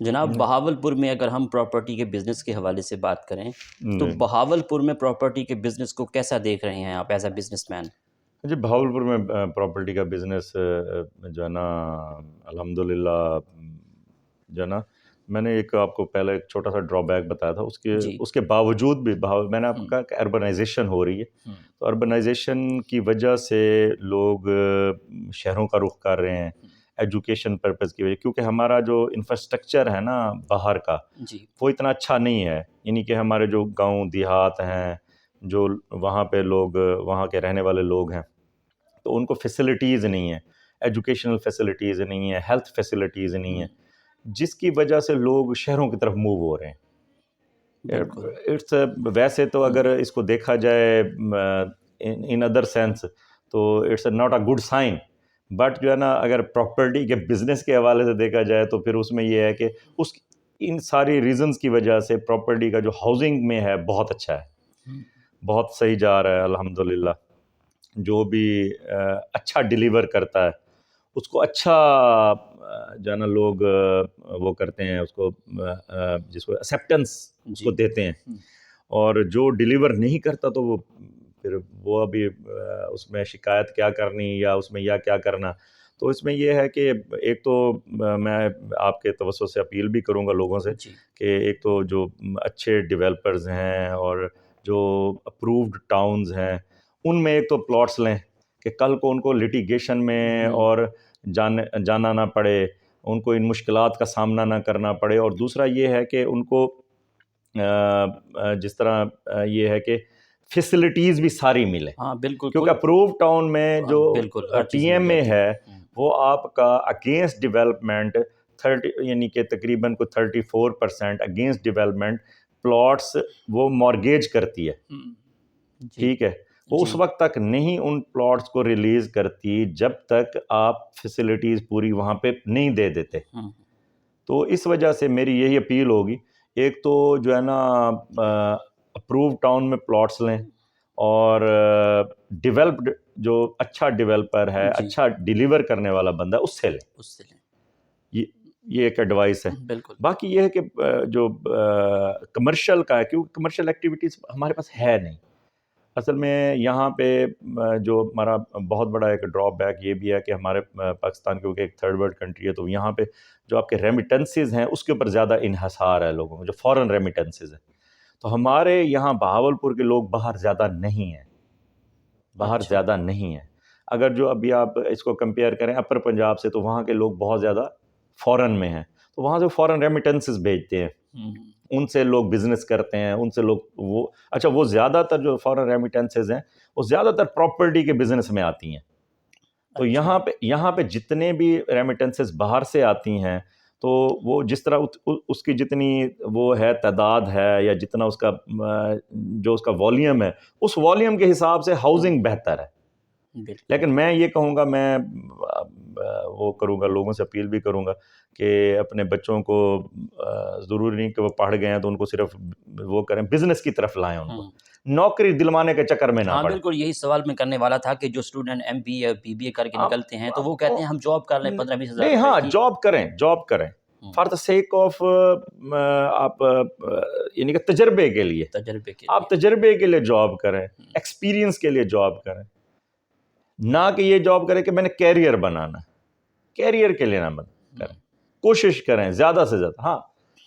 جناب بہاولپور میں اگر ہم پراپرٹی کے بزنس کے حوالے سے بات کریں تو بہاولپور میں پراپرٹی کے بزنس کو کیسا دیکھ رہے ہیں آپ ایز اے بزنس مین؟ جی بہاولپور میں پراپرٹی کا بزنس جو ہے نا الحمدللہ جو ہے نا میں نے ایک آپ کو پہلے ایک چھوٹا سا ڈرا بیک بتایا تھا، اس کے باوجود بھی میں نے آپ کو کہا کہ اربنائزیشن ہو رہی ہے، تو اربنائزیشن کی وجہ سے لوگ شہروں کا رخ کر رہے ہیں ایجوکیشن پرپز کی وجہ، کیونکہ ہمارا جو انفراسٹرکچر ہے نا باہر کا وہ اتنا اچھا نہیں ہے، یعنی کہ ہمارے جو گاؤں دیہات ہیں، جو وہاں پہ لوگ وہاں کے رہنے والے لوگ ہیں، تو ان کو فیسلٹیز نہیں ہیں، ایجوکیشنل فیسلٹیز نہیں ہیں، ہیلتھ فیسلٹیز نہیں ہیں، جس کی وجہ سے لوگ شہروں کی طرف موو ہو رہے ہیں۔ ویسے تو اگر اس کو دیکھا جائے ان ادر سینس تو it's not a good sign, but جو ہے نا اگر پراپرٹی کے بزنس کے حوالے سے دیکھا جائے تو پھر اس میں یہ ہے کہ ان ساری ریزنز کی وجہ سے پراپرٹی کا جو ہاؤسنگ میں ہے بہت اچھا ہے، بہت صحیح جا رہا ہے الحمدللہ۔ جو بھی اچھا ڈیلیور کرتا ہے اس کو اچھا جو ہے نا لوگ وہ کرتے ہیں، اس کو جس کو ایکسیپٹنس اس کو دیتے ہیں، اور جو ڈیلیور نہیں کرتا تو وہ ابھی اس میں شکایت کیا کرنی یا اس میں کیا کرنا۔ تو اس میں یہ ہے کہ ایک تو میں آپ کے توسط سے اپیل بھی کروں گا لوگوں سے کہ ایک تو جو اچھے ڈیولپرز ہیں اور جو اپرووڈ ٹاؤنز ہیں ان میں ایک تو پلاٹس لیں کہ کل کو ان کو لٹیگیشن میں اور جانا نہ پڑے، ان کو ان مشکلات کا سامنا نہ کرنا پڑے، اور دوسرا یہ ہے کہ ان کو جس طرح یہ ہے کہ فیسلٹیز بھی ساری ملے، بالکل، کیونکہ اپروو ٹاؤن میں جو ٹی ایم اے ہے وہ آپ کا اگینسٹ ڈیولپمنٹ 30 یعنی کہ تقریباً کو 34% اگینسٹ ڈیولپمنٹ پلاٹس وہ مارگیج کرتی ہے، ٹھیک ہے، وہ اس وقت تک نہیں ان پلاٹس کو ریلیز کرتی جب تک آپ فیسلٹیز پوری وہاں پہ نہیں دے دیتے۔ تو اس وجہ سے میری یہی اپیل ہوگی، ایک تو جو ہے نا اپروو ٹاؤن میں پلاٹس لیں، اور ڈیولپڈ جو اچھا ڈیولپر ہے، اچھا ڈیلیور کرنے والا بندہ اس سے لیں، یہ ایک ایڈوائس ہے۔ باقی یہ ہے کہ جو کمرشل کا ہے، کیونکہ کمرشل ایکٹیویٹیز ہمارے پاس ہے نہیں اصل میں یہاں پہ، جو ہمارا بہت بڑا ایک ڈرا بیک یہ بھی ہے کہ ہمارے پاکستان کیونکہ ایک تھرڈ ورلڈ کنٹری ہے، تو یہاں پہ جو آپ کے ریمیٹنسز ہیں اس کے اوپر زیادہ انحصار ہے لوگوں کو، جو فورن ریمیٹنسز ہیں، تو ہمارے یہاں بہاولپور کے لوگ باہر زیادہ نہیں ہیں، زیادہ نہیں ہیں۔ اگر جو ابھی آپ اس کو کمپیئر کریں اپر پنجاب سے، تو وہاں کے لوگ بہت زیادہ فورن میں ہیں، تو وہاں سے فورن ریمیٹنسز بھیجتے ہیں، ان سے لوگ بزنس کرتے ہیں، ان سے لوگ وہ زیادہ تر جو فورن ریمیٹنسز ہیں وہ زیادہ تر پراپرٹی کے بزنس میں آتی ہیں۔ تو یہاں پہ جتنے بھی ریمیٹنسز باہر سے آتی ہیں تو وہ جس طرح اس کی جتنی وہ ہے تعداد ہے یا جتنا اس کا جو اس کا والیوم ہے، اس والیوم کے حساب سے ہاؤسنگ بہتر ہے۔ لیکن میں یہ کہوں گا، میں وہ کروں گا، لوگوں سے اپیل بھی کروں گا کہ اپنے بچوں کو ضروری نہیں کہ وہ پڑھ گئے ہیں تو ان کو صرف وہ کریں، بزنس کی طرف لائیں، ان کو نوکری دلوانے کے چکر میں نہ پڑیں۔ بالکل یہی سوال میں کرنے والا تھا کہ جو اسٹوڈنٹ ایم بی یا بی بی اے کر کے نکلتے ہیں تو وہ کہتے ہیں ہم جاب کر لیں 15-20 ہزار نہیں، ہاں جاب کریں فار دا سیک آف آپ یعنی کہ تجربے کے لیے، آپ تجربے کے لیے جاب کریں، ایکسپیرینس کے لیے جاب کریں، نہ کہ یہ جاب کریں کہ میں نے کیریئر بنانا، کیریئر کے لیے نہ کریں، کوشش کریں زیادہ سے زیادہ۔ ہاں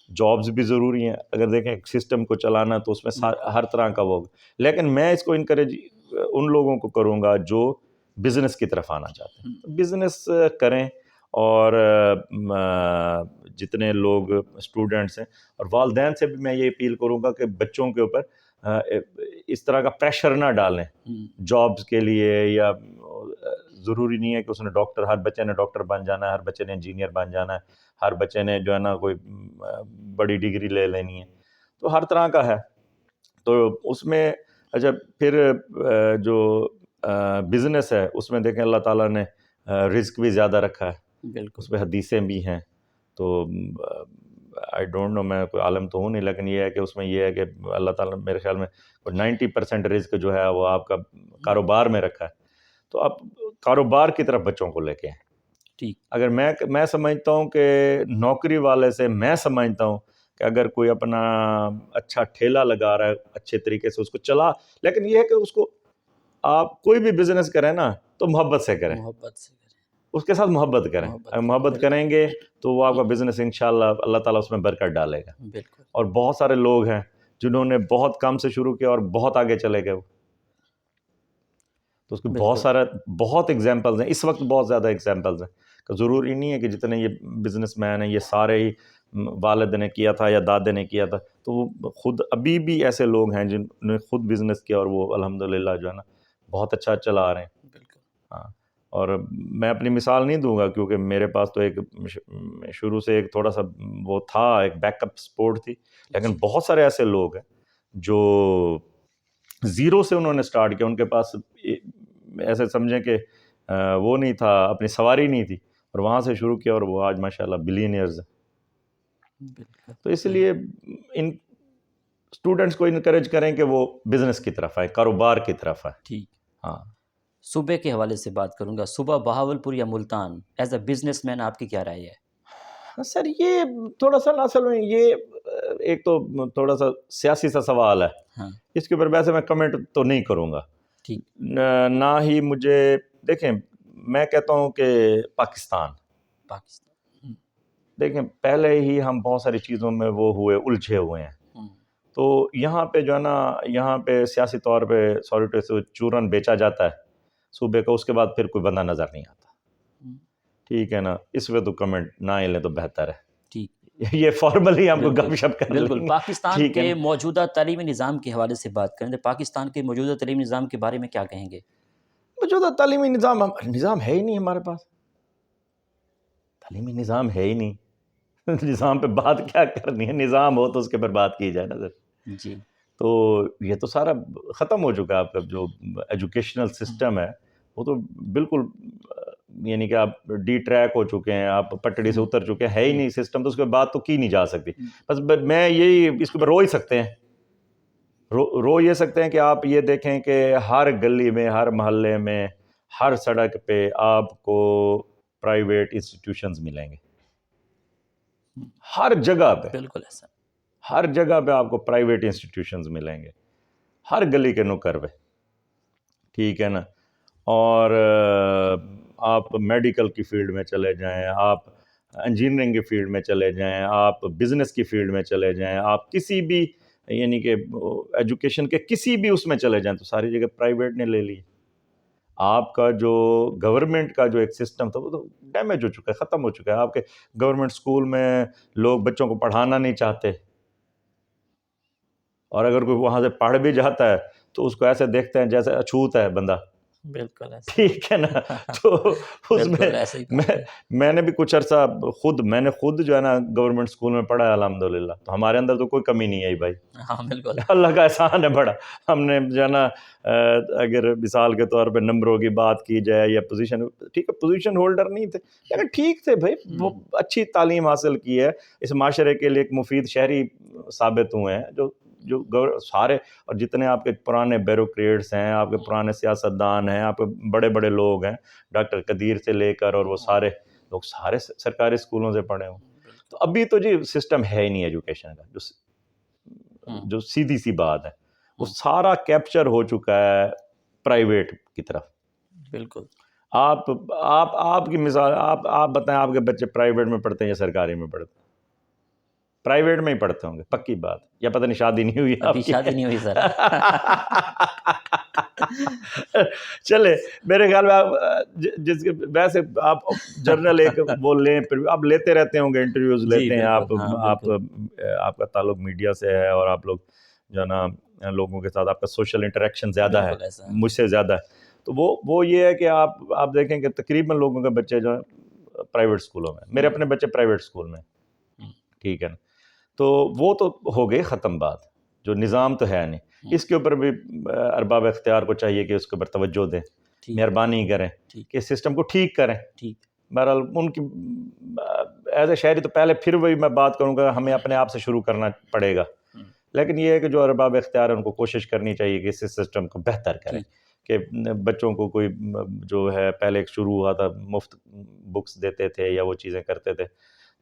جابز بھی ضروری ہیں، اگر دیکھیں سسٹم کو چلانا تو اس میں ہر طرح کا وہ، لیکن میں اس کو انکریج ان لوگوں کو کروں گا جو بزنس کی طرف آنا چاہتے ہیں، بزنس کریں، اور جتنے لوگ اسٹوڈنٹس ہیں اور والدین سے بھی میں یہ اپیل کروں گا کہ بچوں کے اوپر اس طرح کا پریشر نہ ڈالیں جابز کے لیے، یا ضروری نہیں ہے کہ اس نے ہر بچے نے ڈاکٹر بن جانا ہے، ہر بچے نے انجینئر بن جانا ہے، ہر بچے نے جو ہے نا کوئی بڑی ڈگری لے لینی ہے، تو ہر طرح کا ہے۔ تو اس میں اچھا پھر جو بزنس ہے اس میں دیکھیں اللہ تعالیٰ نے رزق بھی زیادہ رکھا ہے، اس میں حدیثیں بھی ہیں، تو آئی ڈونٹ نو، میں کوئی عالم تو ہوں نہیں، لیکن یہ ہے کہ اس میں یہ ہے کہ اللہ تعالیٰ نے میرے خیال میں 90% رزق جو ہے وہ آپ کا کاروبار میں رکھا ہے، تو آپ کاروبار کی طرف بچوں کو لے کے آئیں، ٹھیک. اگر میں سمجھتا ہوں کہ نوکری والے سے میں سمجھتا ہوں کہ اگر کوئی اپنا اچھا ٹھیلا لگا رہا ہے اچھے طریقے سے اس کو چلا، لیکن یہ ہے کہ اس کو آپ کوئی بھی بزنس کریں نا تو محبت سے کریں، اس کے ساتھ محبت کریں. اگر محبت کریں گے تو وہ آپ کا بزنس انشاءاللہ اللہ تعالیٰ اس میں برکت ڈالے گا. اور بہت سارے لوگ ہیں جنہوں نے بہت کم سے شروع کیا اور بہت آگے چلے گئے. تو اس کے بہت ایگزامپلز ہیں، اس وقت بہت زیادہ ایگزامپلز ہیں. کہ ضروری نہیں ہے کہ جتنے یہ بزنس مین ہیں یہ سارے ہی والد نے کیا تھا یا دادے نے کیا تھا. تو وہ خود ابھی بھی ایسے لوگ ہیں جنہوں نے خود بزنس کیا اور وہ الحمدللہ جو ہے نا بہت اچھا چلا رہے ہیں. ہاں، اور میں اپنی مثال نہیں دوں گا کیونکہ میرے پاس تو ایک شروع سے ایک تھوڑا سا وہ تھا، ایک بیک اپ سپورٹ تھی. لیکن بہت سارے ایسے لوگ ہیں جو زیرو سے انہوں نے سٹارٹ کیا، ان کے پاس ایسے سمجھیں کہ وہ نہیں تھا، اپنی سواری نہیں تھی، اور وہاں سے شروع کیا اور وہ آج ماشاءاللہ بلینئرز ہیں. تو اس لیے ان اسٹوڈنٹس کو انکریج کریں کہ وہ بزنس کی طرف آئے، کاروبار کی طرف آئے. ٹھیک. ہاں، صوبے کے حوالے سے بات کروں گا. صوبہ بہاولپور یا Multan, as a business man آپ کی کیا رائے ہے؟ سر یہ تھوڑا سا اصل میں یہ ایک تو تھوڑا سا سیاسی سا سوال ہے. ہاں، اس کے اوپر ویسے میں کمنٹ تو نہیں کروں گا. ٹھیک. نہ ہی مجھے، دیکھیں میں کہتا ہوں کہ پاکستان دیکھیں پہلے ہی ہم بہت ساری چیزوں میں وہ الجھے ہوئے ہیں. تو یہاں پہ جو ہے نا، یہاں پہ سیاسی طور پہ سوری سے چورن بیچا جاتا ہے صوبے کا، اس کے بعد پھر کوئی بندہ نظر نہیں آتا. ٹھیک ہے نا، اس پہ تو کمنٹ نہ ہی لیں تو بہتر ہے. ٹھیک. یہ فارملی ہم کو گپ شپ کر لیں. بالکل. پاکستان کے موجودہ تعلیمی نظام کے حوالے سے بات کریں تو پاکستان کے موجودہ تعلیمی نظام کے بارے میں کیا کہیں گے؟ موجودہ تعلیمی نظام ہے ہی نہیں ہمارے پاس. تعلیمی نظام ہے ہی نہیں. نظام پہ بات کیا کرنی ہے، نظام ہو تو اس کے پر بات کی جائے نا سر. جی. تو یہ تو سارا ختم ہو چکا ہے. آپ کا جو ایجوکیشنل سسٹم ہے وہ تو بالکل یعنی کہ آپ ڈی ٹریک ہو چکے ہیں، آپ پٹڑی سے اتر چکے ہیں، ہے ہی نہیں سسٹم. تو اس کے بات تو کی نہیں جا سکتی. بس میں یہی اس کے اوپر رو ہی سکتے ہیں، رو یہ سکتے ہیں کہ آپ یہ دیکھیں کہ ہر گلی میں، ہر محلے میں، ہر سڑک پہ آپ کو پرائیویٹ انسٹیٹیوشنز ملیں گے. ہر جگہ پہ، بالکل ایسا، ہر جگہ پہ آپ کو پرائیویٹ انسٹیٹیوشنز ملیں گے، ہر گلی کے نکر پہ. ٹھیک ہے نا. اور آپ میڈیکل کی فیلڈ میں چلے جائیں، آپ انجینئرنگ کی فیلڈ میں چلے جائیں، آپ بزنس کی فیلڈ میں چلے جائیں، آپ کسی بھی یعنی کہ ایجوکیشن کے کسی بھی اس میں چلے جائیں تو ساری جگہ پرائیویٹ نے لے لی. آپ کا جو گورنمنٹ کا جو ایک سسٹم تھا وہ تو ڈیمیج ہو چکا ہے، ختم ہو چکا ہے. آپ کے گورنمنٹ اسکول میں لوگ بچوں کو پڑھانا نہیں چاہتے، اور اگر کوئی وہاں سے پڑھ بھی جاتا ہے تو اس کو ایسے دیکھتے ہیں جیسے اچھوت ہے بندہ. بالکل ایسا. ٹھیک ہے نا. تو اس میں نے بھی کچھ عرصہ میں نے خود جو ہے نا گورنمنٹ اسکول میں پڑھا ہے الحمدللہ. تو ہمارے اندر تو کوئی کمی نہیں آئی بھائی. ہاں بالکل، اللہ کا احسان ہے بڑا. ہم نے جو ہے نا اگر مثال کے طور پہ نمبروں کی بات کی جائے یا پوزیشن، ٹھیک ہے پوزیشن ہولڈر نہیں تھے لیکن ٹھیک تھے بھائی، وہ اچھی تعلیم حاصل کی ہے، اس معاشرے کے لیے ایک مفید شہری ثابت ہوئے ہیں. جو سارے اور جتنے آپ کے پرانے بیوروکریٹس ہیں، آپ کے پرانے سیاستدان ہیں، آپ کے بڑے بڑے لوگ ہیں، ڈاکٹر قدیر سے لے کر، اور وہ سارے لوگ سارے سرکاری اسکولوں سے پڑھے ہوں. تو ابھی تو جی سسٹم ہے ہی نہیں ایجوکیشن کا، جو سیدھی سی بات ہے وہ سارا کیپچر ہو چکا ہے پرائیویٹ کی طرف. بالکل. آپ کی مثال، آپ بتائیں آپ کے بچے پرائیویٹ میں پڑھتے ہیں یا سرکاری میں پڑھتے ہیں؟ پرائیویٹ میں ہی پڑھتے ہوں گے پکی بات. یا پتہ نہیں شادی نہیں ہوئی؟ ابھی شادی نہیں ہوئی سر. چلے میرے خیال میں آپ ویسے آپ جرنل ایک وہ لیں، پھر آپ لیتے رہتے ہوں گے، انٹرویوز لیتے ہیں آپ کا تعلق میڈیا سے ہے، اور آپ لوگ جو ہے نا لوگوں کے ساتھ آپ کا سوشل انٹریکشن زیادہ ہے مجھ سے زیادہ ہے. تو وہ یہ ہے کہ آپ دیکھیں کہ تقریباً لوگوں کے بچے جو ہیں پرائیویٹ اسکولوں میں، میرے اپنے بچے پرائیویٹ اسکول میں. ٹھیک ہے نا. تو وہ تو ہو گئی ختم بات، جو نظام تو ہے نہیں. اس کے اوپر بھی ارباب اختیار کو چاہیے کہ اس کے اوپر توجہ دیں، مہربانی کریں کہ سسٹم کو ٹھیک کریں. بہرحال ان کی ایز اے شہری تو پہلے پھر وہی میں بات کروں گا، ہمیں اپنے آپ سے شروع کرنا پڑے گا. لیکن یہ ہے کہ جو ارباب اختیار ہے ان کو کوشش کرنی چاہیے کہ اس سسٹم کو بہتر کریں، کہ بچوں کو کوئی جو ہے پہلے ایک شروع ہوا تھا مفت بکس دیتے تھے یا وہ چیزیں کرتے تھے،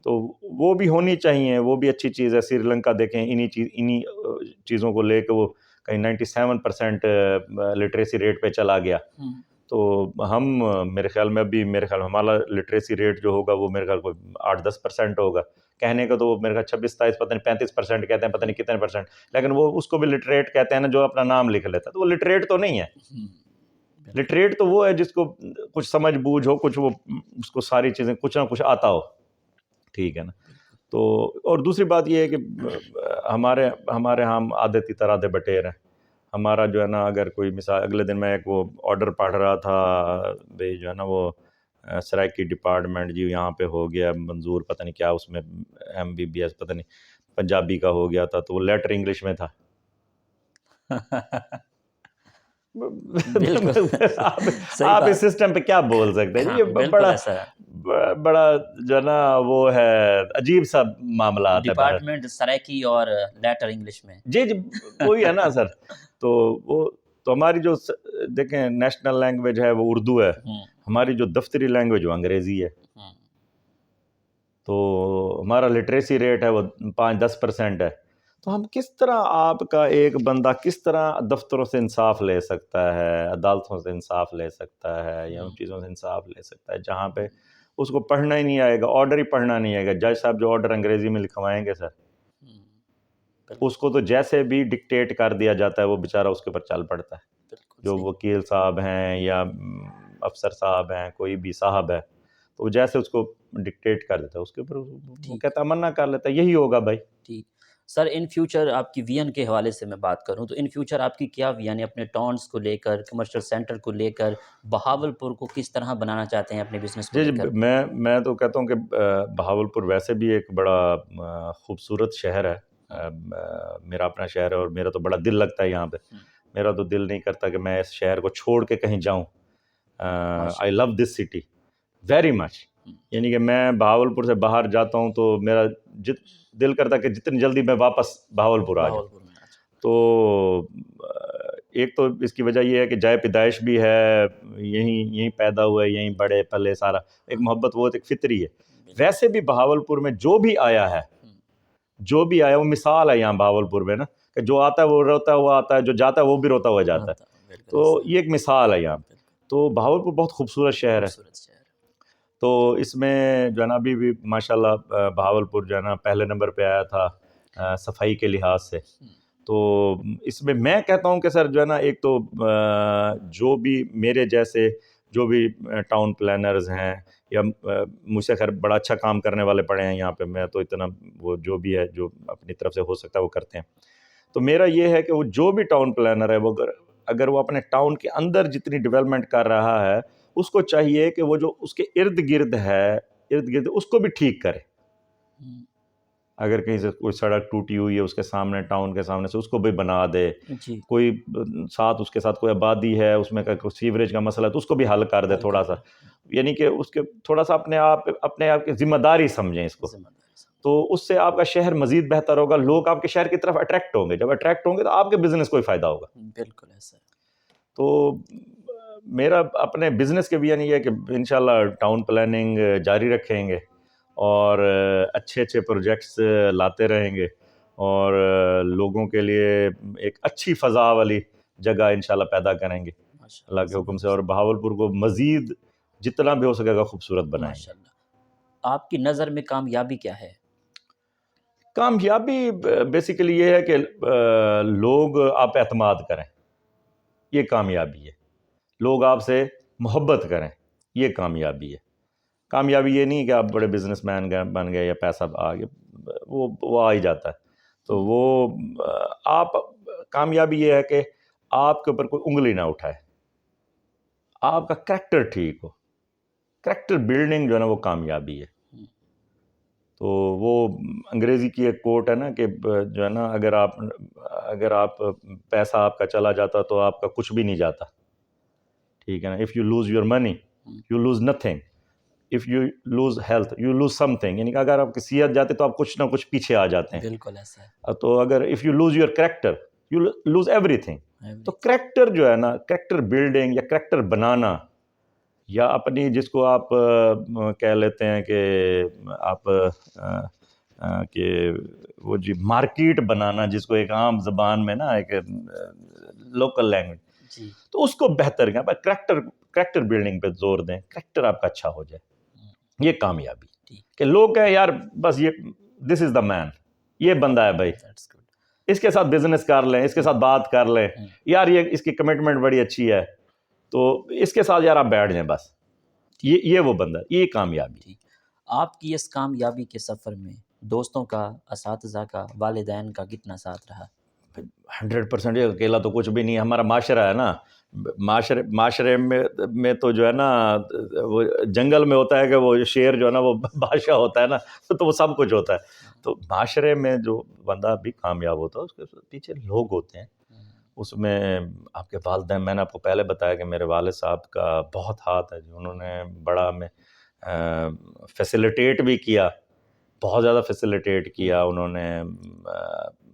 تو وہ بھی ہونی چاہیے، وہ بھی اچھی چیز ہے. سری لنکا دیکھیں انہی چیزوں کو لے کے وہ کہیں 97% لٹریسی ریٹ پہ چلا گیا. تو ہم میرے خیال میں ابھی ہمارا لٹریسی ریٹ جو ہوگا وہ میرے خیال کو 8-10% ہوگا. کہنے کا تو وہ میرے خیال 26-27 پتہ نہیں 35% کہتے ہیں، پتہ نہیں کتنے پرسنٹ، لیکن وہ اس کو بھی لٹریٹ کہتے ہیں نا جو اپنا نام لکھ لیتا ہے. تو وہ لٹریٹ تو نہیں ہے. لٹریٹ تو وہ ہے جس کو کچھ سمجھ بوجھ ہو، کچھ وہ اس کو ساری چیزیں کچھ نہ کچھ آتا ہو. ٹھیک ہے نا. تو اور دوسری بات یہ ہے کہ ہمارے ہم عادتی طرح بٹیر ہیں. ہمارا جو ہے نا اگر کوئی مثال اگلے دن میں ایک وہ آرڈر پڑھ رہا تھا بھائی جو ہے نا وہ سرائکی ڈپارٹمنٹ جی یہاں پہ ہو گیا منظور، پتہ نہیں کیا اس میں MBBS پتہ نہیں پنجابی کا ہو گیا تھا، تو وہ لیٹر انگلش میں تھا. آپ اس سسٹم پہ کیا بول سکتے ہیں؟ یہ بڑا جو ہے نا وہ ہے عجیب سا معاملہ آتا ہے ڈپارٹمنٹ سرائکی اور لیٹر انگلش میں. جی وہی ہے نا سر. تو وہ تو ہماری جو دیکھیں نیشنل لینگویج ہے وہ اردو ہے، ہماری جو دفتری لینگویج وہ انگریزی ہے. تو ہمارا لٹریسی ریٹ ہے وہ 5-10% ہے. تو ہم کس طرح آپ کا ایک بندہ کس طرح دفتروں سے انصاف لے سکتا ہے، عدالتوں سے انصاف لے سکتا ہے، یا ان چیزوں سے انصاف لے سکتا ہے جہاں پہ اس کو پڑھنا ہی نہیں آئے گا، آرڈر ہی پڑھنا نہیں آئے گا. جج صاحب جو آرڈر انگریزی میں لکھوائیں گے سر، اس کو تو جیسے بھی ڈکٹیٹ کر دیا جاتا ہے وہ بیچارہ اس کے اوپر چل پڑتا ہے. جو وکیل صاحب ہیں یا افسر صاحب ہیں، کوئی بھی صاحب ہے، تو وہ جیسے اس کو ڈکٹیٹ کر دیتا ہے اس کے اوپر وہ کہتا ہے منع کر لیتا ہے. یہی ہوگا بھائی. ٹھیک سر. ان فیوچر آپ کی ویژن کے حوالے سے میں بات کروں تو ان فیوچر آپ کی کیا ویژن ہے اپنے ٹاؤنس کو لے کر، کمرشل سینٹر کو لے کر، بہاولپور کو کس طرح بنانا چاہتے ہیں اپنے بزنس کو لے کر؟ میں تو کہتا ہوں کہ بہاولپور ویسے بھی ایک بڑا خوبصورت شہر ہے. میرا اپنا شہر ہے اور میرا تو بڑا دل لگتا ہے یہاں پہ. میرا تو دل نہیں کرتا کہ میں اس شہر کو چھوڑ کے کہیں جاؤں. آئی لو دس سٹی ویری مچ. یعنی کہ میں بہاولپور سے باہر جاتا ہوں تو میرا دل کرتا ہے کہ جتنی جلدی میں واپس بہاولپور آ جاؤں. تو ایک تو اس کی وجہ یہ ہے کہ جائے پیدائش بھی ہے، یہیں پیدا ہوئے، یہیں بڑے پلے، سارا ایک محبت وہ ایک فطری ہے. ویسے بھی بہاولپور میں جو بھی آیا وہ مثال ہے یہاں بہاولپور میں نا، کہ جو آتا ہے وہ روتا ہوا آتا ہے، جو جاتا ہے وہ بھی روتا ہوا جاتا ہے. تو یہ ایک مثال ہے یہاں. تو بہاولپور بہت خوبصورت شہر ہے. تو اس میں جو ہے نا ابھی بھی ماشاء اللہ بہاولپور جو ہے نا پہلے نمبر پہ آیا تھا صفائی کے لحاظ سے. تو اس میں کہتا ہوں کہ سر جو ہے نا ایک تو جو بھی میرے جیسے جو بھی ٹاؤن پلانرز ہیں یا مجھ سے خیر بڑا اچھا کام کرنے والے پڑے ہیں یہاں پہ، میں تو اتنا وہ جو بھی ہے جو اپنی طرف سے ہو سکتا ہے وہ کرتے ہیں. تو میرا یہ ہے کہ وہ جو بھی ٹاؤن پلانر ہے وہ اگر وہ اپنے ٹاؤن کے اندر جتنی ڈیولپمنٹ کر رہا ہے اس کو چاہیے کہ وہ جو اس کے ارد گرد اس کو بھی ٹھیک کرے. اگر کہیں سے کوئی سڑک ٹوٹی ہوئی ہے اس کے سامنے، ٹاؤن کے سامنے سے، اس کو بھی بنا دے. کوئی ساتھ اس کے ساتھ کوئی آبادی ہے اس میں کوئی سیوریج کا مسئلہ ہے تو اس کو بھی حل کر دے تھوڑا سا. یعنی کہ اس کے تھوڑا سا اپنے آپ کی ذمہ داری سمجھیں اس کو. تو اس سے آپ کا شہر مزید بہتر ہوگا، لوگ آپ کے شہر کی طرف اٹریکٹ ہوں گے. جب اٹریکٹ ہوں گے تو آپ کے بزنس کو ہی فائدہ ہوگا. بالکل ایسا. تو میرا اپنے بزنس کے بھی یعنی ہے کہ انشاءاللہ ٹاؤن پلاننگ جاری رکھیں گے اور اچھے پروجیکٹس لاتے رہیں گے اور لوگوں کے لیے ایک اچھی فضا والی جگہ انشاءاللہ پیدا کریں گے اللہ کے حکم سے، اور بہاولپور کو مزید جتنا بھی ہو سکے گا خوبصورت بنائیں گے. آپ کی نظر میں کامیابی کیا ہے؟ کامیابی بیسیکلی یہ ہے کہ لوگ آپ پہ اعتماد کریں، یہ کامیابی ہے. لوگ آپ سے محبت کریں، یہ کامیابی ہے. کامیابی یہ نہیں کہ آپ بڑے بزنس مین بن گئے یا پیسہ آ گیا، وہ آ ہی جاتا ہے. تو وہ آپ کامیابی یہ ہے کہ آپ کے اوپر کوئی انگلی نہ اٹھائے، آپ کا کریکٹر ٹھیک ہو. کریکٹر بلڈنگ جو ہے نا وہ کامیابی ہے. تو وہ انگریزی کی ایک کوٹ ہے نا کہ جو ہے نا اگر آپ پیسہ آپ کا چلا جاتا تو آپ کا کچھ بھی نہیں جاتا. ٹھیک ہے نا. If you lose your money you lose nothing, if you lose health you lose some thing. یعنی کہ اگر آپ کی صحت جاتے تو آپ کچھ نہ کچھ پیچھے آ جاتے ہیں. بالکل ایسا ہے. تو اگر if you lose your character you lose every thing. تو کریکٹر جو ہے نا، کریکٹر بلڈنگ یا کریکٹر بنانا، یا اپنی جس کو آپ کہہ لیتے ہیں کہ آپ کہ وہ جی مارکیٹ بنانا، جس کو ایک عام زبان میں نا ایک لوکل لینگویج، جی تو اس کو بہتر کریں. کریکٹر بلڈنگ پہ زور دیں، کریکٹر آپ کا اچھا ہو جائے. یہ کامیابی کہ لوگ کہیں یار بس یہ دس از دا مین، یہ بندہ ہے بھائی، اس کے ساتھ بزنس کر لیں، اس کے ساتھ بات کر لیں، یار یہ اس کی کمٹمنٹ بڑی اچھی ہے، تو اس کے ساتھ یار آپ بیٹھ جائیں بس. یہ وہ بندہ، یہ کامیابی. آپ کی اس کامیابی کے سفر میں دوستوں کا، اساتذہ کا، والدین کا کتنا ساتھ رہا؟ 100%. اکیلا تو کچھ بھی نہیں. ہمارا معاشرہ ہے نا، معاشرے میں تو جو ہے نا، وہ جنگل میں ہوتا ہے کہ وہ شیر جو ہے نا وہ بادشاہ ہوتا ہے نا، تو وہ سب کچھ ہوتا ہے. تو معاشرے میں جو بندہ بھی کامیاب ہوتا ہے اس کے پیچھے لوگ ہوتے ہیں. اس میں آپ کے والدین، میں نے آپ کو پہلے بتایا کہ میرے والد صاحب کا بہت ہاتھ ہے. انہوں نے بڑا میں فیسیلیٹیٹ بھی کیا، بہت زیادہ فیسیلیٹیٹ کیا. انہوں نے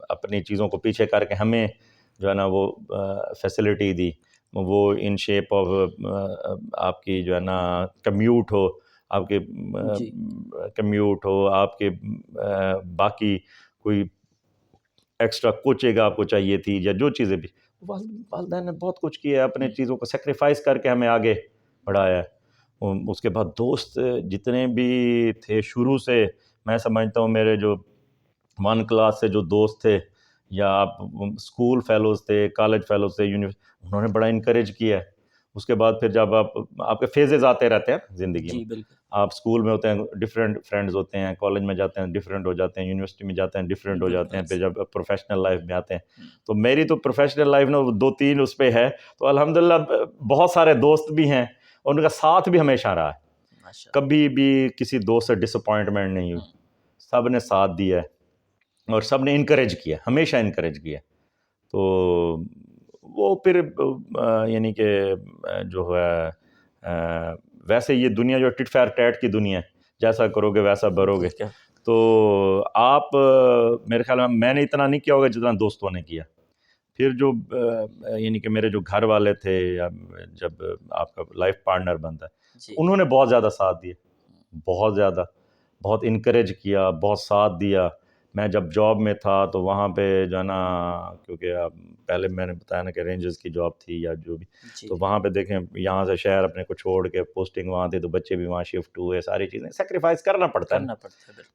اپنی چیزوں کو پیچھے کر کے ہمیں جو ہے نا وہ فیسیلٹی دی. وہ ان شیپ آف آپ کی جو ہے نا کمیوٹ ہو، آپ کے کمیوٹ ہو، آپ کے باقی کوئی ایکسٹرا کوچنگ آپ کو چاہیے تھی، یا جو چیزیں بھی. والدین نے بہت کچھ کیا ہے، اپنے چیزوں کو سیکریفائس کر کے ہمیں آگے بڑھایا ہے. اس کے بعد دوست جتنے بھی تھے شروع سے، میں سمجھتا ہوں میرے جو 1 کلاس سے جو دوست تھے، یا آپ اسکول فیلوز تھے، کالج فیلوز تھے، انہوں نے بڑا انکریج کیا ہے. اس کے بعد پھر جب آپ کے فیزز آتے رہتے ہیں زندگی میں، آپ اسکول میں ہوتے ہیں ڈفرینٹ فرینڈز ہوتے ہیں، کالج میں جاتے ہیں ڈفرینٹ ہو جاتے ہیں، یونیورسٹی میں جاتے ہیں ڈفرینٹ ہو جاتے ہیں، پھر جب پروفیشنل لائف میں آتے ہیں. تو میری تو پروفیشنل لائف نا 2-3 اس پہ ہے. تو الحمدللہ بہت سارے دوست بھی ہیں، اور ان کا ساتھ بھی ہمیشہ رہا ہے. کبھی بھی کسی دوست سے ڈس اپوائنٹمنٹ نہیں ہوئی، سب نے ساتھ دیا ہے اور سب نے انکریج کیا، ہمیشہ انکریج کیا. تو وہ پھر یعنی کہ جو ہے ویسے یہ دنیا جو ٹٹ فیر ٹیٹ کی دنیا ہے، جیسا کرو گے ویسا بھرو گے. تو آپ میرے خیال میں نے اتنا نہیں کیا ہوگا جتنا دوستوں نے کیا. پھر جو یعنی کہ میرے جو گھر والے تھے، یا جب آپ کا لائف پارٹنر بنتا ہے، انہوں نے بہت زیادہ ساتھ دیا، بہت زیادہ، بہت انکریج کیا، بہت ساتھ دیا. میں جب جاب میں تھا تو وہاں پہ جو ہے نا، کیونکہ پہلے میں نے بتایا نا کہ رینجرز کی جاب تھی یا جو بھی، تو وہاں پہ دیکھیں یہاں سے شہر اپنے کو چھوڑ کے پوسٹنگ وہاں تھی، تو بچے بھی وہاں شفٹ ہوئے، ساری چیزیں سیکریفائس کرنا پڑتا ہے.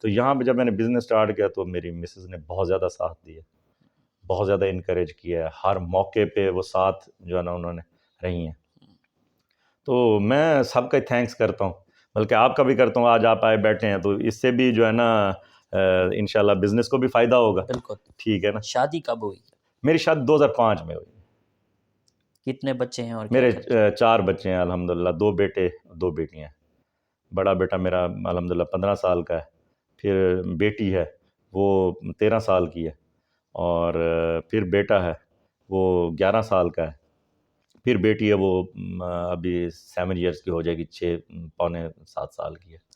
تو یہاں پہ جب میں نے بزنس اسٹارٹ کیا تو میری مسز نے بہت زیادہ ساتھ دیا، بہت زیادہ انکریج کیا ہے. ہر موقع پہ وہ ساتھ جو ہے نا انہوں نے رہی ہیں. تو میں سب کا تھینکس کرتا ہوں، بلکہ آپ کا بھی کرتا ہوں. آج آپ آئے بیٹھے ہیں تو اس سے بھی جو ہے نا انشاءاللہ بزنس کو بھی فائدہ ہوگا. بالکل ٹھیک ہے نا. شادی کب ہوئی؟ میری شادی 2005 میں ہوئی. کتنے بچے ہیں؟ اور میرے 4 بچے ہیں الحمدللہ، 2 بیٹے 2 بیٹیاں. بڑا بیٹا میرا الحمدللہ 15 سال کا ہے، پھر بیٹی ہے وہ 13 سال کی ہے، اور پھر بیٹا ہے وہ 11 سال کا ہے، پھر بیٹی ہے وہ ابھی 7 ایئرس کی ہو جائے گی، 6 پونے 7 سال کی ہے.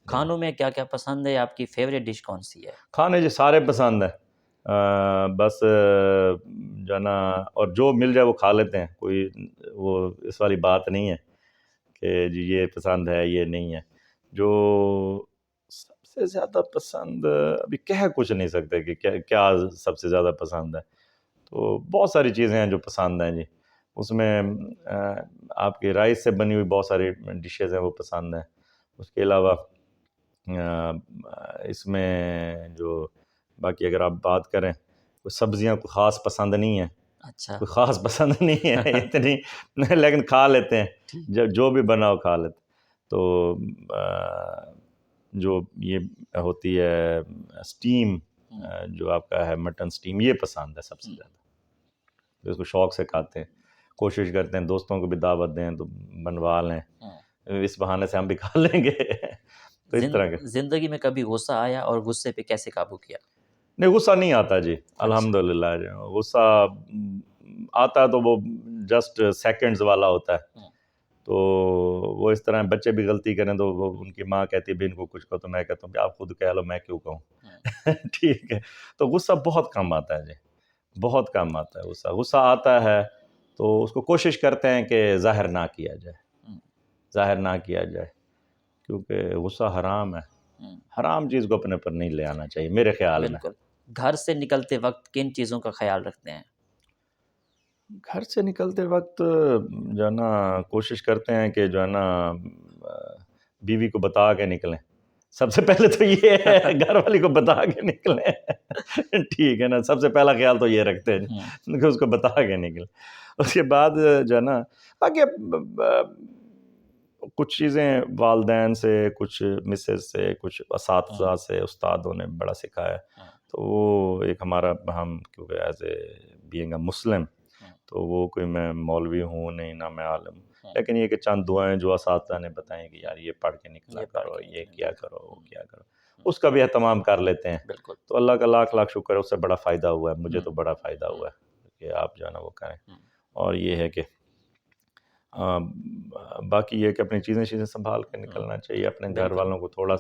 کھانوں میں کیا کیا پسند ہے؟ آپ کی فیوریٹ ڈش کون سی ہے؟ کھانے جو سارے پسند ہیں، بس جو ہے نا، اور جو مل جائے وہ کھا لیتے ہیں. کوئی وہ اس والی بات نہیں ہے کہ جی یہ پسند ہے یہ نہیں ہے. جو سب سے زیادہ پسند ابھی کہہ کچھ نہیں سکتے کہ کیا سب سے زیادہ پسند ہے. تو بہت ساری چیزیں ہیں جو پسند ہیں جی. اس میں آپ کے رائس سے بنی ہوئی بہت ساری ڈشز ہیں وہ پسند ہیں. اس کے علاوہ اس میں جو باقی اگر آپ بات کریں، کوئی سبزیاں کوئی خاص پسند نہیں ہیں. اچھا، کوئی خاص پسند نہیں ہے اتنی، لیکن کھا لیتے ہیں، جو بھی بنا ہو کھا لیتے. تو جو یہ ہوتی ہے اسٹیم، جو آپ کا ہے مٹن اسٹیم، یہ پسند ہے سب سے زیادہ. اس کو شوق سے کھاتے ہیں، کوشش کرتے ہیں دوستوں کو بھی دعوت دیں تو بنوا لیں، اس بہانے سے ہم بھی کھا لیں گے. تو اس طرح کے. زندگی میں کبھی غصہ آیا اور غصے پہ کیسے قابو کیا؟ نہیں، غصہ نہیں آتا جی الحمدللہ. غصہ آتا ہے تو وہ جسٹ سیکنڈز والا ہوتا ہے. تو وہ اس طرح بچے بھی غلطی کریں تو وہ ان کی ماں کہتی ہے بھی ان کو کچھ کہو، تو میں کہتا ہوں کہ آپ خود کہہ لو، میں کیوں کہوں. ٹھیک ہے. تو غصہ بہت کم آتا ہے جی. بہت کم آتا ہے غصہ. غصہ آتا ہے تو اس کو کوشش کرتے ہیں کہ ظاہر نہ کیا جائے, کیونکہ غصہ حرام ہے. حرام چیز کو اپنے پر نہیں لے آنا چاہیے میرے خیال میں. بالکل. گھر سے نکلتے وقت کن چیزوں کا خیال رکھتے ہیں؟ گھر سے نکلتے وقت جو ہے نا کوشش کرتے ہیں کہ جو ہے نا بیوی کو بتا کے نکلیں. سب سے پہلے تو یہ ہے گھر والی کو بتا کے نکلیں. ٹھیک ہے نا, سب سے پہلا خیال تو یہ رکھتے ہیں کہ اس کو بتا کے نکلیں. اس کے بعد جو ہے نا باقی کچھ چیزیں والدین سے, کچھ مسز سے, کچھ اساتذہ سے, استادوں نے بڑا سکھایا, تو وہ ایک ہمارا, ہم کیونکہ ایز اے بینگ اے مسلم, تو وہ کوئی میں مولوی ہوں نہیں, نہ میں عالم ہوں, لیکن یہ کہ چند دعائیں جو اساتذہ نے بتائیں کہ یار یہ پڑھ کے نکلا کرو, یہ کیا کرو, وہ کیا کرو, اس کا بھی اہتمام کر لیتے ہیں. تو اللہ کا لاکھ لاکھ شکر ہے, اس سے بڑا فائدہ ہوا ہے, مجھے تو بڑا فائدہ ہوا ہے کہ آپ جو ہے نا وہ کریں. اور یہ ہے کہ باقی یہ کہ اپنی چیزیں سنبھال کے نکلنا چاہیے. اپنے گھر والوں کو تھوڑا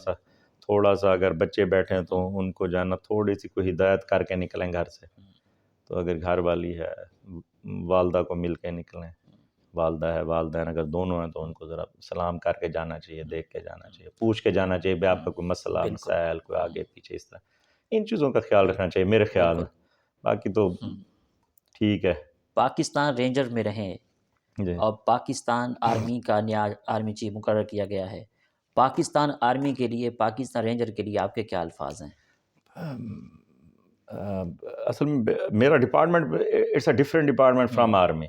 سا اگر بچے بیٹھے ہیں تو ان کو جانا تھوڑی سی کوئی ہدایت کر کے نکلیں گھر سے. تو اگر گھر والی ہے, والدہ کو مل کے نکلیں, والدہ ہے والدین اگر دونوں ہیں تو ان کو ذرا سلام کر کے جانا چاہیے, دیکھ کے جانا چاہیے, پوچھ کے جانا چاہیے بھائی آپ کا کوئی مسئلہ مسائل کوئی آگے پیچھے, اس طرح ان چیزوں کا خیال رکھنا چاہیے میرے خیال میں. باقی تو ٹھیک ہے. پاکستان رینجر میں رہیں اور پاکستان آرمی کا نیا آرمی چیف مقرر کیا گیا ہے. پاکستان آرمی کے لیے, پاکستان رینجر کے لیے آپ کے کیا الفاظ ہیں؟ اصل میں میرا department it's a different department from army.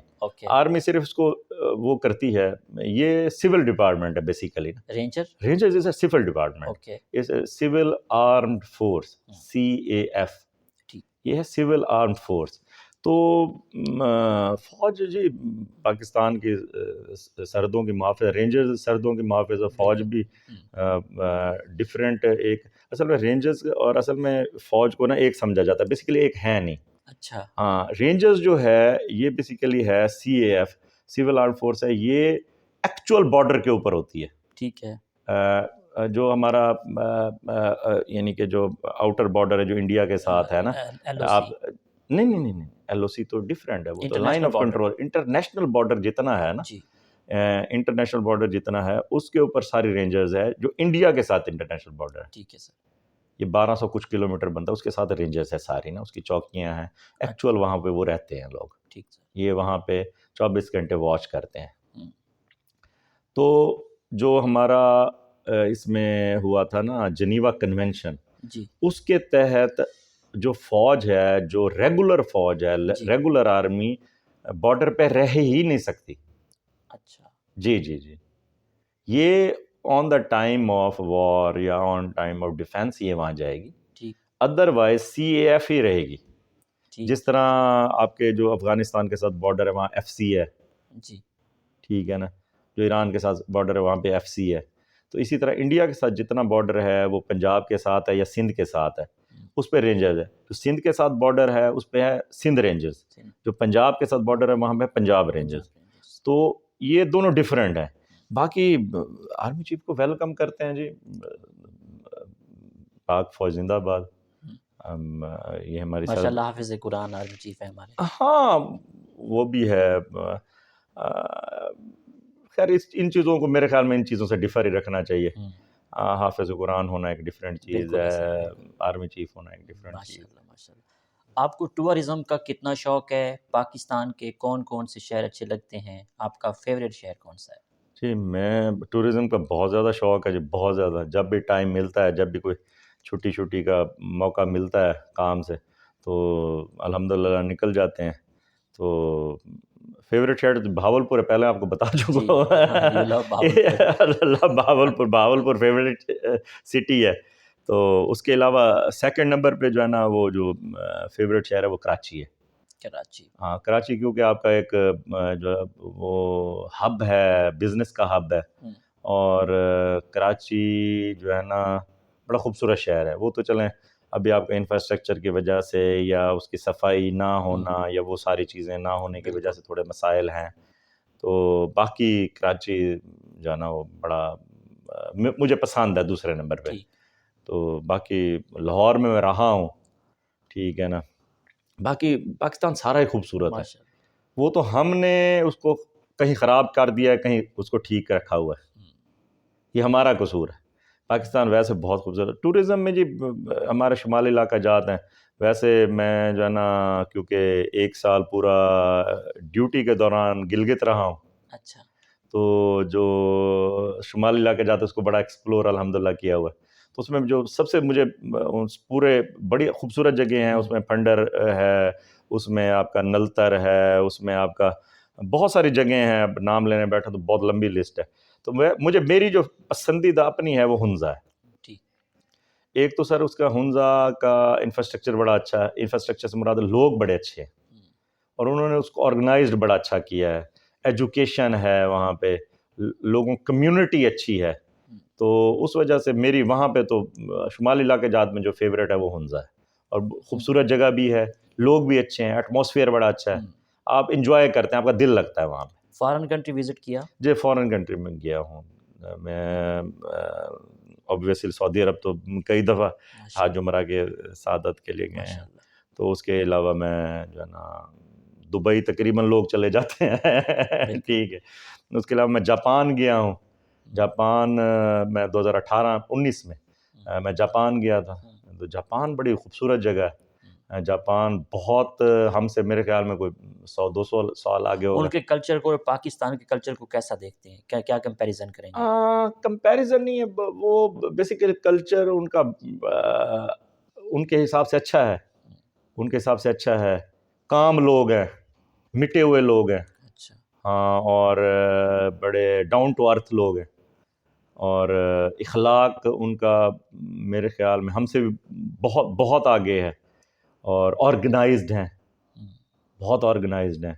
Army صرف اس کو وہ کرتی ہے, یہ سول ڈپارٹمنٹ ہے basically. Rangers is a civil department, is a civil armed force, CAF, یہ ہے سول آرمڈ فورس. تو فوج جی پاکستان کی سرحدوں کی محافظ, رینجرز سرحدوں کی محافظ, فوج بھی ڈفرینٹ. ایک اصل میں رینجرز اور اصل میں فوج کو نا ایک سمجھا جاتا ہے, بیسیکلی ایک ہے نہیں. اچھا. ہاں, رینجرز جو ہے یہ بیسیکلی ہے CAF, سول آرم فورس ہے, یہ ایکچوئل بارڈر کے اوپر ہوتی ہے. ٹھیک ہے. جو ہمارا یعنی کہ جو آؤٹر بارڈر ہے جو انڈیا کے ساتھ ہے نا, آپ نہیں LOC تو ڈفرینٹ ہے, وہ تو line of control. International border جتنا ہے نا, انٹرنیشنل بارڈر جتنا ہے اس کے اوپر ساری رینجرز ہے جو انڈیا کے ساتھ انٹرنیشنل بارڈر ہے. ٹھیک ہے سر. یہ 1200 کچھ کلومیٹر بنتا ہے, اس کے ساتھ رینجرز ہے ساری نا, اس کی چوکیاں ہیں, ایکچوئل وہاں پہ وہ رہتے ہیں لوگ. ٹھیک سر. یہ وہاں پہ 24 گھنٹے واچ کرتے ہیں. تو جو ہمارا اس میں ہوا تھا نا جنیوا کنونشن, اس کے تحت جو فوج ہے, جو ریگولر فوج ہے, ریگولر آرمی بارڈر پہ رہ ہی نہیں سکتی. اچھا. جی یہ آن دا ٹائم آف وار یا آن ٹائم آف ڈیفینس یہ وہاں جائے گی, ادروائز CAF ہی رہے گی. جس طرح آپ کے جو افغانستان کے ساتھ بارڈر ہے وہاں FC ہے, ٹھیک ہے نا, جو ایران کے ساتھ بارڈر ہے وہاں پہ FC ہے. تو اسی طرح انڈیا کے ساتھ جتنا بارڈر ہے وہ پنجاب کے ساتھ ہے یا سندھ کے ساتھ ہے, اس پہ رینجرز ہے. جو سندھ کے ساتھ بارڈر ہے اس پہ ہے سندھ رینجرز, جو پنجاب کے ساتھ بارڈر ہے وہاں پہ پنجاب رینجرز. تو یہ دونوں ڈفرینٹ ہیں. باقی آرمی چیف کو ویلکم کرتے ہیں جی, پاک فوج زندہ باد. یہ ہماری ماشاءاللہ حافظ قرآن آرمی چیف ہے ہمارے. ہاں وہ بھی ہے. خیر ان چیزوں کو میرے خیال میں ان چیزوں سے ڈفر ہی رکھنا چاہیے. حافظ قرآن ہونا ایک ڈفرینٹ چیز ہے, آرمی چیف ہونا ایک ڈفرینٹ چیز. ماشاءاللہ. آپ کو ٹورزم کا کتنا شوق ہے؟ پاکستان کے کون سے شہر اچھے لگتے ہیں؟ آپ کا فیوریٹ شہر کون سا ہے؟ جی میں ٹورزم کا بہت زیادہ شوق ہے جی, بہت زیادہ. جب بھی ٹائم ملتا ہے, جب بھی کوئی چھٹی کا موقع ملتا ہے کام سے, تو الحمدللہ نکل جاتے ہیں. تو فیوریٹ شہر بھاولپور ہے, پہلے آپ کو بتا چکا ہوں. بھاولپور فیوریٹ سٹی ہے. تو اس کے علاوہ سیکنڈ نمبر پہ جو ہے نا وہ جو فیوریٹ شہر ہے وہ کراچی ہے. کراچی. ہاں کراچی, کیونکہ آپ کا ایک جو وہ ہب ہے, بزنس کا ہب ہے. اور کراچی جو ہے نا بڑا خوبصورت شہر ہے. وہ تو چلیں ابھی آپ کا انفراسٹرکچر کی وجہ سے یا اس کی صفائی نہ ہونا یا وہ ساری چیزیں نہ ہونے کی وجہ سے تھوڑے مسائل ہیں. تو باقی کراچی جو ہے نا وہ بڑا مجھے پسند ہے دوسرے نمبر پہ. تو باقی لاہور میں رہا ہوں, ٹھیک ہے نا, باقی پاکستان سارا ہی خوبصورت ہے، ماشاء اللہ. وہ تو ہم نے اس کو کہیں خراب کر دیا ہے، کہیں اس کو ٹھیک رکھا ہوا ہے، یہ ہمارا قصور ہے. پاکستان ویسے بہت خوبصورت. ٹورزم میں جی ہمارے شمالی علاقہ جات ہیں. ویسے میں جو ہے نا کیونکہ 1 سال پورا ڈیوٹی کے دوران گلگت رہا ہوں. اچھا. تو جو شمالی علاقے جاتے ہیں اس کو بڑا ایکسپلور الحمدللہ کیا ہوا ہے. تو اس میں جو سب سے مجھے پورے بڑی خوبصورت جگہ ہیں، اس میں پنڈر ہے، اس میں آپ کا نلتر ہے، اس میں آپ کا بہت ساری جگہیں ہیں. اب نام لینے بیٹھا تو بہت لمبی لسٹ ہے. تو مجھے میری جو پسندیدہ اپنی ہے وہ ہنزا ہے. ایک تو سر اس کا ہنزا کا انفراسٹرکچر بڑا اچھا ہے. انفراسٹرکچر سے مراد لوگ بڑے اچھے ہیں اور انہوں نے اس کو آرگنائزڈ بڑا اچھا کیا ہے. ایجوکیشن ہے وہاں پہ، لوگوں کمیونٹی اچھی ہے. تو اس وجہ سے میری وہاں پہ تو شمالی علاقے جات میں جو فیوریٹ ہے وہ ہنزا ہے. اور خوبصورت جگہ بھی ہے، لوگ بھی اچھے ہیں، ایٹماسفیئر بڑا اچھا ہے، آپ انجوائے کرتے ہیں، آپ کا دل لگتا ہے وہاں پہ. فارن کنٹری وزٹ کیا؟ جی فارن کنٹری میں گیا ہوں میں. اوبویسلی سعودی عرب تو کئی دفعہ حج عمرہ کے سعادت کے لیے گئے ہیں. تو اس کے علاوہ میں جو ہے نا دبئی تقریباً لوگ چلے جاتے ہیں. ٹھیک ہے. اس کے علاوہ میں جاپان گیا ہوں. جاپان میں 2018-19 میں میں جاپان گیا تھا. تو جاپان بڑی خوبصورت جگہ ہے. جاپان بہت ہم سے میرے خیال میں کوئی 100-200 سال آگے ہوگا. ان کے کلچر کو اور پاکستان کے کلچر کو کیسا دیکھتے ہیں؟ کیا کمپیریزن کریں گے؟ کمپیریزن نہیں ہے، وہ بیسیکلی کلچر ان کا ان کے حساب سے اچھا ہے. ان کے حساب سے اچھا ہے. کام لوگ ہیں، مٹے ہوئے لوگ ہیں. ہاں. اور بڑے ڈاؤن ٹو ارتھ لوگ ہیں. اور اخلاق ان کا میرے خیال میں ہم سے بھی بہت بہت آگے ہے. اور آرگنائزڈ ہیں، بہت آرگنائزڈ ہیں،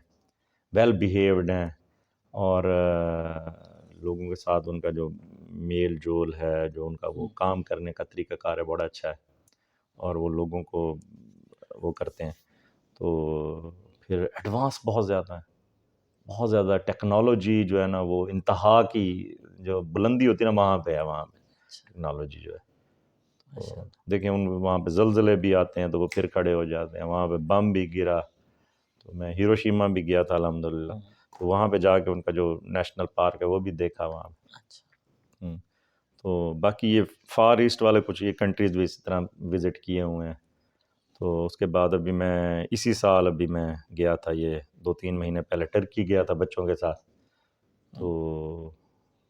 ویل بیہیوڈ ہیں. اور لوگوں کے ساتھ ان کا جو میل جول ہے، جو ان کا وہ کام کرنے کا طریقہ کار ہے بڑا اچھا ہے. اور وہ لوگوں کو وہ کرتے ہیں. تو پھر ایڈوانس بہت زیادہ ہے، بہت زیادہ ٹیکنالوجی جو ہے نا وہ انتہا کی جو بلندی ہوتی ہے نا وہاں پہ ہے. وہاں پہ ٹیکنالوجی جو ہے دیکھیں وہاں پہ زلزلے بھی آتے ہیں تو وہ پھر کھڑے ہو جاتے ہیں. وہاں پہ بم بھی گرا. تو میں ہیروشیما بھی گیا تھا الحمدللہ. تو وہاں پہ جا کے ان کا جو نیشنل پارک ہے وہ بھی دیکھا وہاں پہ. تو باقی یہ فار ایسٹ والے کچھ یہ کنٹریز بھی اسی طرح وزٹ کیے ہوئے ہیں. تو اس کے بعد ابھی میں اسی سال ابھی میں گیا تھا، یہ 2-3 مہینے پہلے ٹرکی گیا تھا بچوں کے ساتھ. تو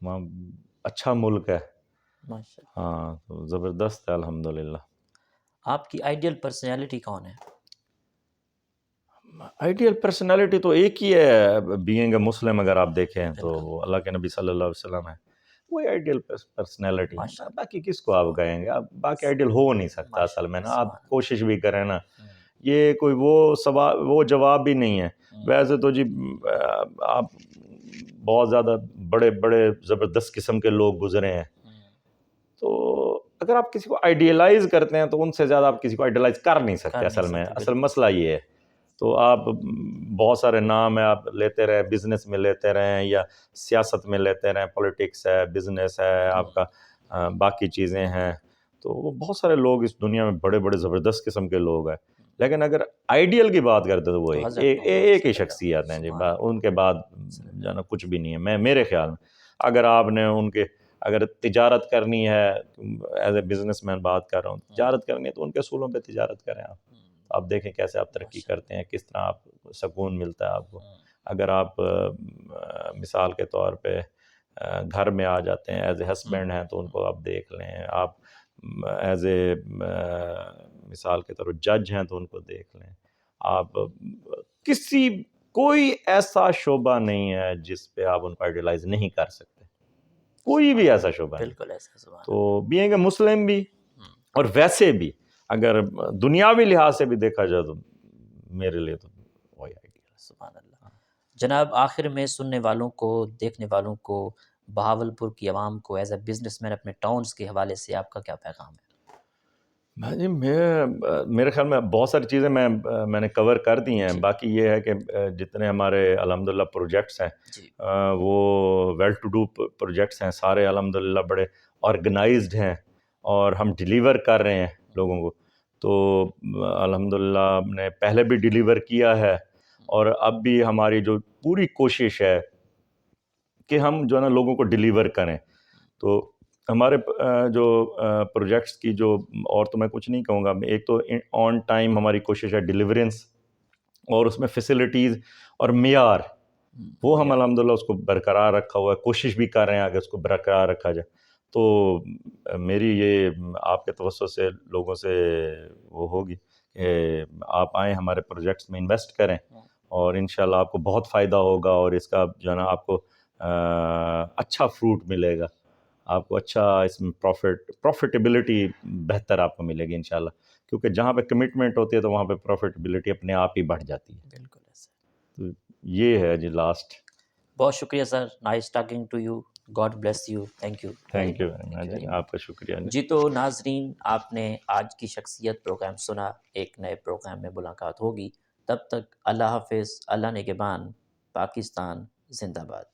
وہاں اچھا ملک ہے. ہاں تو زبردست ہے الحمدللہ. آپ کی آئیڈیل پرسنالٹی کون ہے؟ آئیڈیل پرسنالٹی تو ایک ہی ہے، بینگ اے مسلم. اگر آپ دیکھیں تو وہ اللہ کے نبی صلی اللہ علیہ وسلم ہے، وہی آئیڈیل پرسنالٹی ہے. باقی کس کو آپ کہیں گے؟ آپ باقی آئیڈیل ہو نہیں سکتا اصل میں نا. آپ کوشش بھی کریں نا، یہ کوئی وہ جواب بھی نہیں ہے. ویسے تو جی آپ بہت زیادہ بڑے بڑے زبردست قسم کے لوگ گزرے ہیں. تو اگر آپ کسی کو آئیڈیلائز کرتے ہیں تو ان سے زیادہ آپ کسی کو آئیڈیلائز کر نہیں سکتے اصل میں. اصل مسئلہ یہ ہے. تو آپ بہت سارے نام ہیں آپ لیتے رہیں، بزنس میں لیتے رہیں یا سیاست میں لیتے رہیں، پولیٹکس ہے، بزنس ہے آپ کا، باقی چیزیں ہیں. تو وہ بہت سارے لوگ اس دنیا میں بڑے بڑے زبردست قسم کے لوگ ہیں. لیکن اگر آئیڈیل کی بات کرتے تو وہ ایک ہی شخصیت ہیں جی. ان کے بعد جو ہے نا کچھ بھی نہیں ہے میرے خیال میں. اگر آپ نے ان کے اگر تجارت کرنی ہے، ایز اے بزنس مین بات کر رہا ہوں، تجارت کرنی ہے تو ان کے اصولوں پہ تجارت کریں. آپ دیکھیں کیسے آپ ترقی کرتے ہیں، کس طرح آپ سکون ملتا ہے آپ کو. اگر آپ مثال کے طور پہ گھر میں آ جاتے ہیں ایز اے ہسبینڈ ہیں تو ان کو آپ دیکھ لیں. آپ ایز اے مثال کے طور پر جج ہیں تو ان کو دیکھ لیں. آپ کوئی ایسا شعبہ نہیں ہے جس پہ آپ ان کو آئیڈیلائز نہیں کر سکتے، کوئی بھی ایسا شعبہ نہیں. بالکل ایسا. تو بینگ اے مسلم بھی اور ویسے بھی اگر دنیاوی لحاظ سے بھی دیکھا جائے تو میرے لیے تو وہی آئیڈیا. سبحان اللہ. جناب آخر میں سننے والوں کو، دیکھنے والوں کو، بہاولپور کی عوام کو ایز اے بزنس مین اپنے ٹاؤنز کے حوالے سے آپ کا کیا پیغام ہے؟ جی میرے خیال میں بہت ساری چیزیں میں نے کور کر دی ہیں. باقی یہ ہے کہ جتنے ہمارے الحمدللہ پروجیکٹس ہیں وہ ویل ٹو ڈو پروجیکٹس ہیں سارے الحمدللہ، بڑے آرگنائزڈ ہیں اور ہم ڈیلیور کر رہے ہیں لوگوں کو. تو الحمدللہ ہم نے پہلے بھی ڈیلیور کیا ہے، اور اب بھی ہماری جو پوری کوشش ہے کہ ہم جو ہے نا لوگوں کو ڈیلیور کریں. تو ہمارے جو پروجیکٹس کی جو، اور تو میں کچھ نہیں کہوں گا، ایک تو آن ٹائم ہماری کوشش ہے ڈیلیورنس، اور اس میں فیسلٹیز اور معیار وہ ہم الحمدللہ اس کو برقرار رکھا ہوا ہے، کوشش بھی کر رہے ہیں کہ اس کو برقرار رکھا جائے. تو میری یہ آپ کے توسط سے لوگوں سے وہ ہوگی کہ آپ آئیں ہمارے پروجیکٹس میں انویسٹ کریں، اور انشاءاللہ آپ کو بہت فائدہ ہوگا، اور اس کا جو ہے نا آپ کو اچھا فروٹ ملے گا، آپ کو اچھا اس میں پروفٹیبلٹی بہتر آپ کو ملے گی انشاءاللہ، کیونکہ جہاں پہ کمٹمنٹ ہوتی ہے تو وہاں پہ پروفٹیبلٹی اپنے آپ ہی بڑھ جاتی ہے. بالکل ایسے. تو یہ ہے جی لاسٹ. بہت شکریہ sir, nice talking to you, God bless you, thank you thank you جی، آپ کا شکریہ جی. جی. تو ناظرین، آپ نے آج کی شخصیت پروگرام سنا، ایک نئے پروگرام میں ملاقات ہوگی، تب تک اللہ حافظ، اللہ نگہبان، پاکستان زندہ باد.